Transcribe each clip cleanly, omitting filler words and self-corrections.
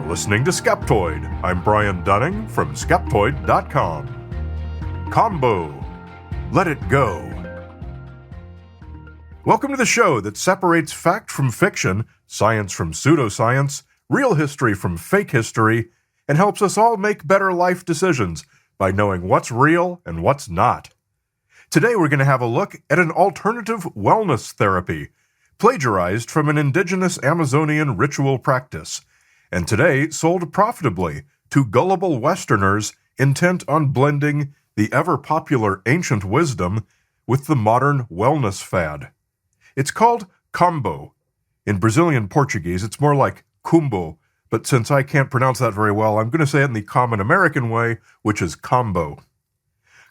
listening to Skeptoid. I'm Brian Dunning from Skeptoid.com. Kambo. Let it go. Welcome to the show that separates fact from fiction, science from pseudoscience, real history from fake history, and helps us all make better life decisions by knowing what's real and what's not. Today we're going to have a look at an alternative wellness therapy, plagiarized from an indigenous Amazonian ritual practice, and today sold profitably to gullible Westerners intent on blending the ever-popular ancient wisdom with the modern wellness fad. It's called Kambo. In Brazilian Portuguese, it's more like Kumbo, but since I can't pronounce that very well, I'm going to say it in the common American way, which is Kambo.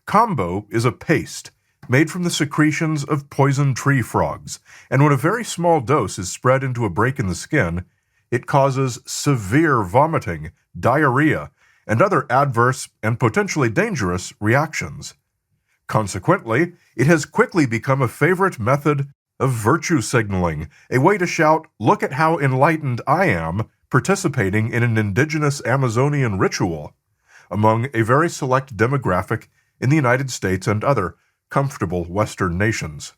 Kambo is a paste made from the secretions of poison tree frogs, and when a very small dose is spread into a break in the skin, it causes severe vomiting, diarrhea, and other adverse and potentially dangerous reactions. Consequently, it has quickly become a favorite method of virtue signaling, a way to shout, "Look at how enlightened I am," participating in an indigenous Amazonian ritual, among a very select demographic in the United States and other comfortable Western nations.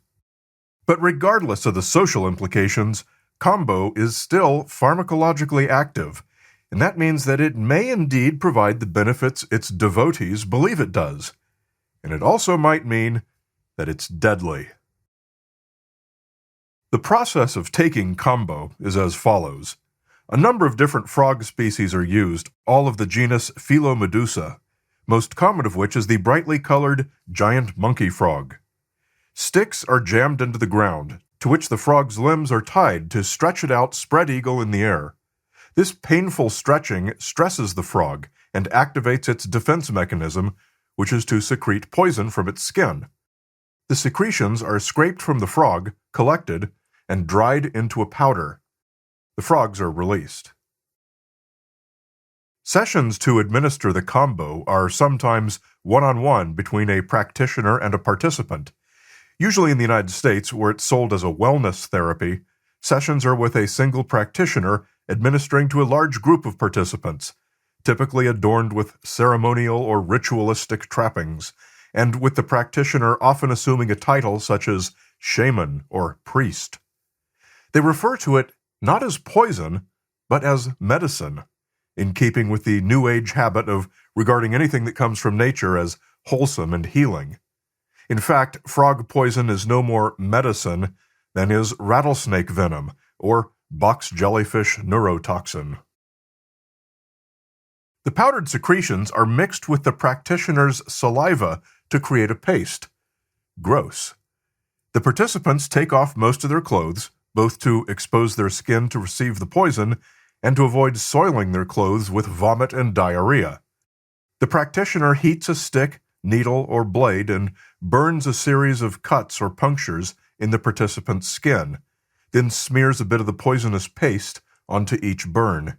But regardless of the social implications, Kambo is still pharmacologically active, and that means that it may indeed provide the benefits its devotees believe it does. And it also might mean that it's deadly. The process of taking Kambo is as follows. A number of different frog species are used, all of the genus Philomedusa, most common of which is the brightly colored giant monkey frog. Sticks are jammed into the ground, to which the frog's limbs are tied to stretch it out spread-eagle in the air. This painful stretching stresses the frog and activates its defense mechanism, which is to secrete poison from its skin. The secretions are scraped from the frog, collected, and dried into a powder. The frogs are released. Sessions to administer the Kambo are sometimes one-on-one between a practitioner and a participant. Usually in the United States, where it's sold as a wellness therapy, sessions are with a single practitioner administering to a large group of participants, typically adorned with ceremonial or ritualistic trappings, and with the practitioner often assuming a title such as shaman or priest. They refer to it not as poison, but as medicine, in keeping with the New Age habit of regarding anything that comes from nature as wholesome and healing. In fact, frog poison is no more medicine than is rattlesnake venom or box jellyfish neurotoxin. The powdered secretions are mixed with the practitioner's saliva to create a paste. Gross. The participants take off most of their clothes, both to expose their skin to receive the poison and to avoid soiling their clothes with vomit and diarrhea. The practitioner heats a stick, needle, or blade and burns a series of cuts or punctures in the participant's skin, then smears a bit of the poisonous paste onto each burn.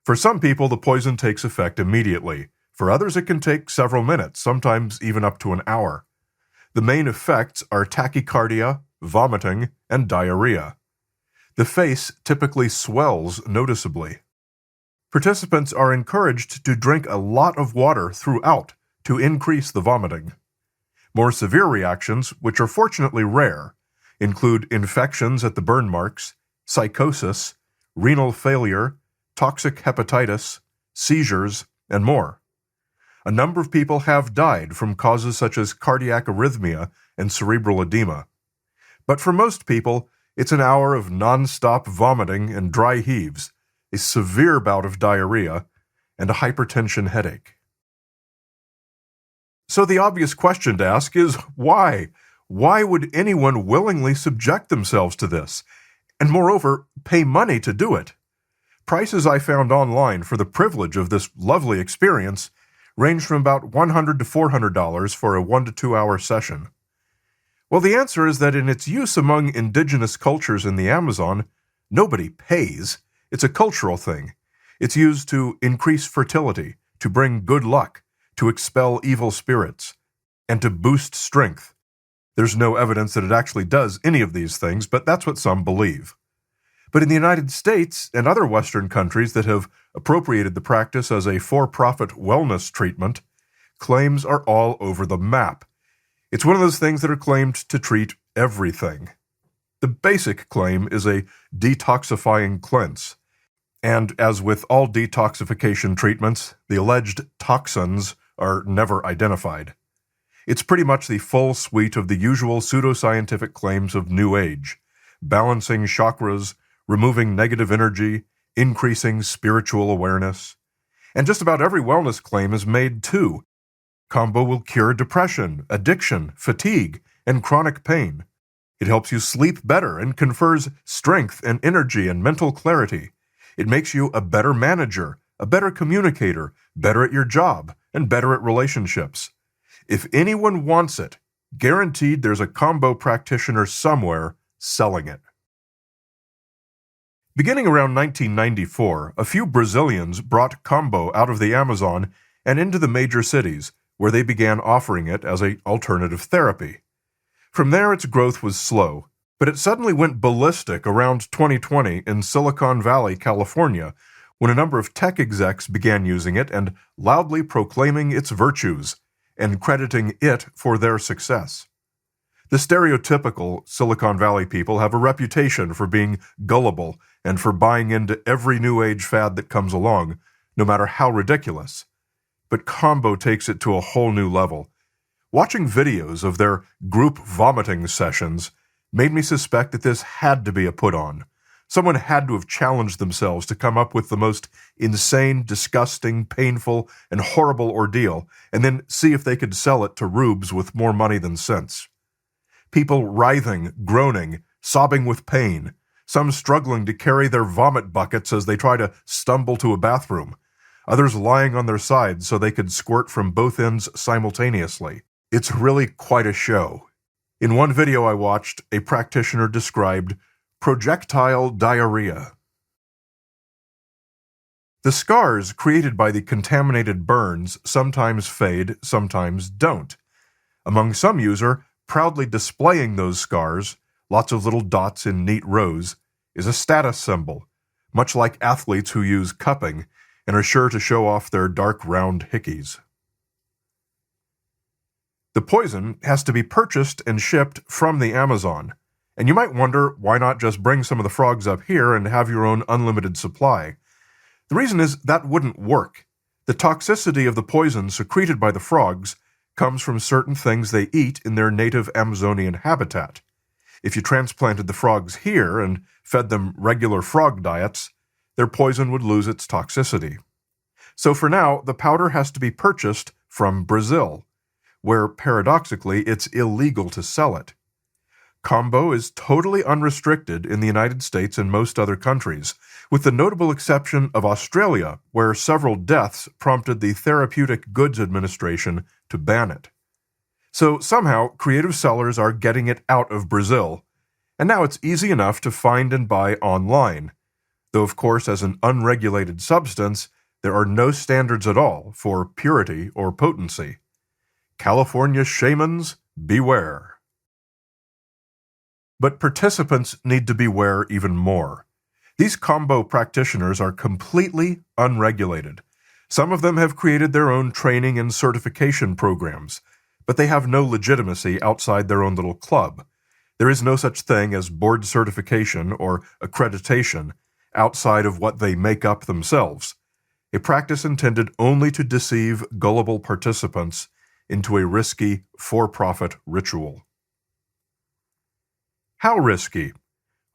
For some people, the poison takes effect immediately. For others, it can take several minutes, sometimes even up to an hour. The main effects are tachycardia, vomiting, and diarrhea. The face typically swells noticeably. Participants are encouraged to drink a lot of water throughout to increase the vomiting. More severe reactions, which are fortunately rare, include infections at the burn marks, psychosis, renal failure, toxic hepatitis, seizures, and more. A number of people have died from causes such as cardiac arrhythmia and cerebral edema. But for most people, it's an hour of non-stop vomiting and dry heaves, a severe bout of diarrhea, and a hypertension headache. So the obvious question to ask is, why? Why would anyone willingly subject themselves to this, and moreover, pay money to do it? Prices I found online for the privilege of this lovely experience range from about $100 to $400 for a 1 to 2 hour session. Well, the answer is that in its use among indigenous cultures in the Amazon, nobody pays. It's a cultural thing. It's used to increase fertility, to bring good luck, to expel evil spirits, and to boost strength. There's no evidence that it actually does any of these things, but that's what some believe. But in the United States and other Western countries that have appropriated the practice as a for-profit wellness treatment, claims are all over the map. It's one of those things that are claimed to treat everything. The basic claim is a detoxifying cleanse. And as with all detoxification treatments, the alleged toxins are never identified. It's pretty much the full suite of the usual pseudoscientific claims of New Age: balancing chakras, removing negative energy, increasing spiritual awareness. And just about every wellness claim is made too. Kambo will cure depression, addiction, fatigue, and chronic pain. It helps you sleep better and confers strength and energy and mental clarity. It makes you a better manager, a better communicator, better at your job, and better at relationships. If anyone wants it, guaranteed there's a Kambo practitioner somewhere selling it. Beginning around 1994, a few Brazilians brought Kambo out of the Amazon and into the major cities, where they began offering it as an alternative therapy. From there, its growth was slow, but it suddenly went ballistic around 2020 in Silicon Valley, California, when a number of tech execs began using it and loudly proclaiming its virtues, and crediting it for their success. The stereotypical Silicon Valley people have a reputation for being gullible and for buying into every new age fad that comes along, no matter how ridiculous. But Kambo takes it to a whole new level. Watching videos of their group vomiting sessions made me suspect that this had to be a put-on. Someone had to have challenged themselves to come up with the most insane, disgusting, painful, and horrible ordeal, and then see if they could sell it to rubes with more money than sense. People writhing, groaning, sobbing with pain, some struggling to carry their vomit buckets as they try to stumble to a bathroom, others lying on their sides so they could squirt from both ends simultaneously. It's really quite a show. In one video I watched, a practitioner described projectile diarrhea. The scars created by the contaminated burns sometimes fade, sometimes don't. Among some user, proudly displaying those scars, lots of little dots in neat rows, is a status symbol, much like athletes who use cupping and are sure to show off their dark round hickeys. The poison has to be purchased and shipped from the Amazon, and you might wonder why not just bring some of the frogs up here and have your own unlimited supply. The reason is that wouldn't work. The toxicity of the poison secreted by the frogs comes from certain things they eat in their native Amazonian habitat. If you transplanted the frogs here and fed them regular frog diets, their poison would lose its toxicity. So for now, the powder has to be purchased from Brazil, where paradoxically it's illegal to sell it. Kambo is totally unrestricted in the United States and most other countries, with the notable exception of Australia, where several deaths prompted the Therapeutic Goods Administration to ban it. So somehow, creative sellers are getting it out of Brazil, and now it's easy enough to find and buy online, though of course as an unregulated substance, there are no standards at all for purity or potency. California shamans, beware. But participants need to beware even more. These Kambo practitioners are completely unregulated. Some of them have created their own training and certification programs, but they have no legitimacy outside their own little club. There is no such thing as board certification or accreditation outside of what they make up themselves, a practice intended only to deceive gullible participants into a risky, for-profit ritual. How risky?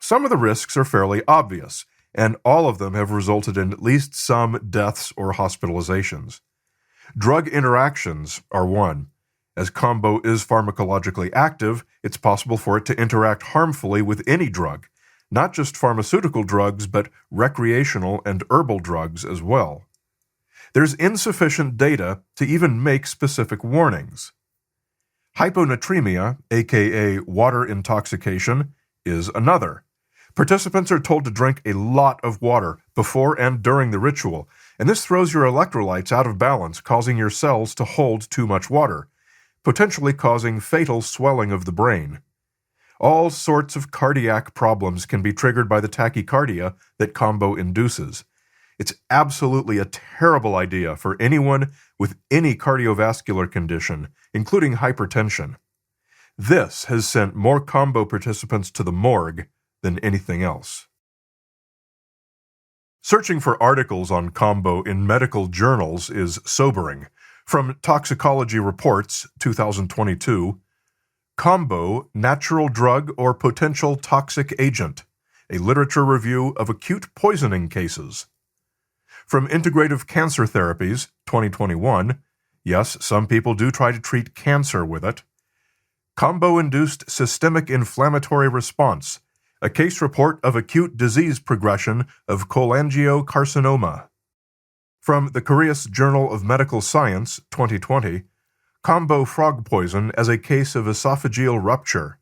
Some of the risks are fairly obvious, and all of them have resulted in at least some deaths or hospitalizations. Drug interactions are one. As Kambo is pharmacologically active, it's possible for it to interact harmfully with any drug, not just pharmaceutical drugs, but recreational and herbal drugs as well. There's insufficient data to even make specific warnings. Hyponatremia, aka water intoxication, is another. Participants are told to drink a lot of water before and during the ritual, and this throws your electrolytes out of balance, causing your cells to hold too much water, potentially causing fatal swelling of the brain. All sorts of cardiac problems can be triggered by the tachycardia that Kambo induces. It's absolutely a terrible idea for anyone with any cardiovascular condition, including hypertension. This has sent more Kambo participants to the morgue than anything else. Searching for articles on Kambo in medical journals is sobering. From Toxicology Reports, 2022, Kambo, natural drug or potential toxic agent, a literature review of acute poisoning cases. From Integrative Cancer Therapies, 2021, yes, some people do try to treat cancer with it. Kambo-induced systemic inflammatory response, a case report of acute disease progression of cholangiocarcinoma. From the Korea's Journal of Medical Science, 2020, Kambo frog poison as a case of esophageal rupture.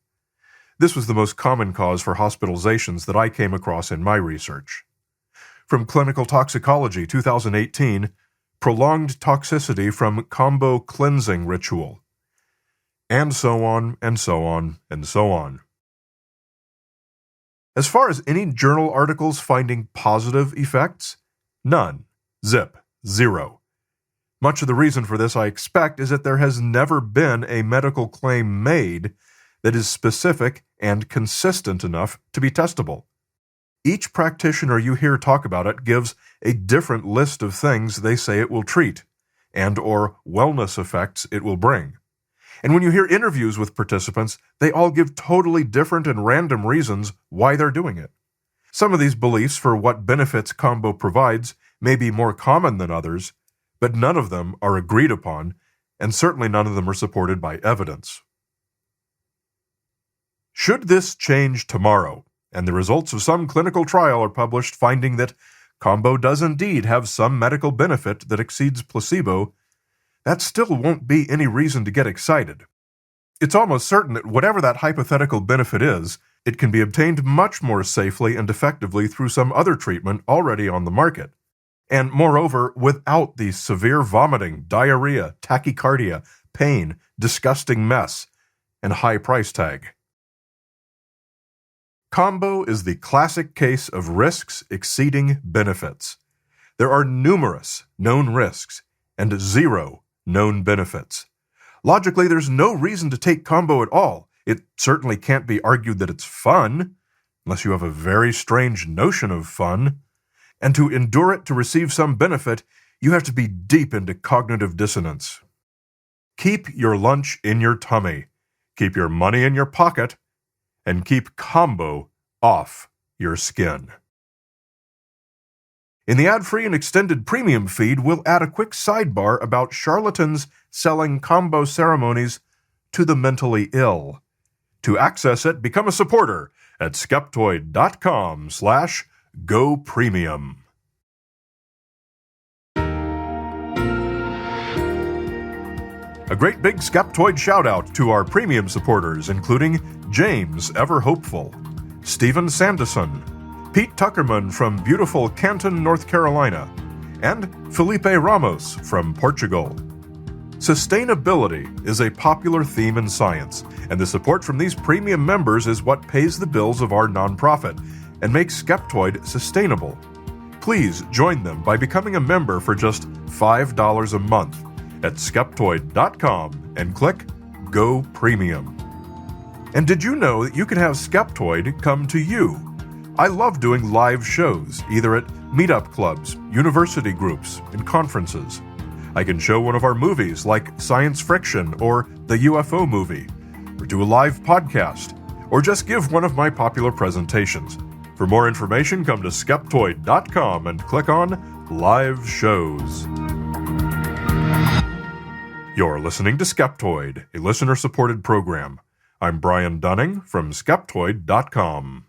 This was the most common cause for hospitalizations that I came across in my research. From Clinical Toxicology, 2018, prolonged toxicity from Kambo cleansing ritual. And so on, and so on, and so on. As far as any journal articles finding positive effects, none. Zip. Zero. Much of the reason for this, I expect, is that there has never been a medical claim made that is specific and consistent enough to be testable. Each practitioner you hear talk about it gives a different list of things they say it will treat, and or wellness effects it will bring. And when you hear interviews with participants, they all give totally different and random reasons why they're doing it. Some of these beliefs for what benefits Kambo provides may be more common than others, but none of them are agreed upon, and certainly none of them are supported by evidence. Should this change tomorrow, and the results of some clinical trial are published finding that Kambo does indeed have some medical benefit that exceeds placebo, that still won't be any reason to get excited. It's almost certain that whatever that hypothetical benefit is, it can be obtained much more safely and effectively through some other treatment already on the market. And moreover, without the severe vomiting, diarrhea, tachycardia, pain, disgusting mess, and high price tag. Kambo is the classic case of risks exceeding benefits. There are numerous known risks and zero known benefits. Logically, there's no reason to take Kambo at all. It certainly can't be argued that it's fun, unless you have a very strange notion of fun. And to endure it to receive some benefit, you have to be deep into cognitive dissonance. Keep your lunch in your tummy, keep your money in your pocket, and keep Kambo off your skin. In the ad-free and extended premium feed, we'll add a quick sidebar about charlatans selling Kambo ceremonies to the mentally ill. To access it, become a supporter at skeptoid.com/go premium. A great big Skeptoid shout-out to our premium supporters, including James Ever Hopeful, Stephen Sanderson, Pete Tuckerman from beautiful Canton, North Carolina, and Felipe Ramos from Portugal. Sustainability is a popular theme in science, and the support from these premium members is what pays the bills of our nonprofit and makes Skeptoid sustainable. Please join them by becoming a member for just $5 a month at skeptoid.com and click Go Premium. And did you know that you can have Skeptoid come to you? I love doing live shows, either at meetup clubs, university groups, and conferences. I can show one of our movies like Science Friction or the UFO movie, or do a live podcast, or just give one of my popular presentations. For more information, come to skeptoid.com and click on Live Shows. You're listening to Skeptoid, a listener-supported program. I'm Brian Dunning from Skeptoid.com.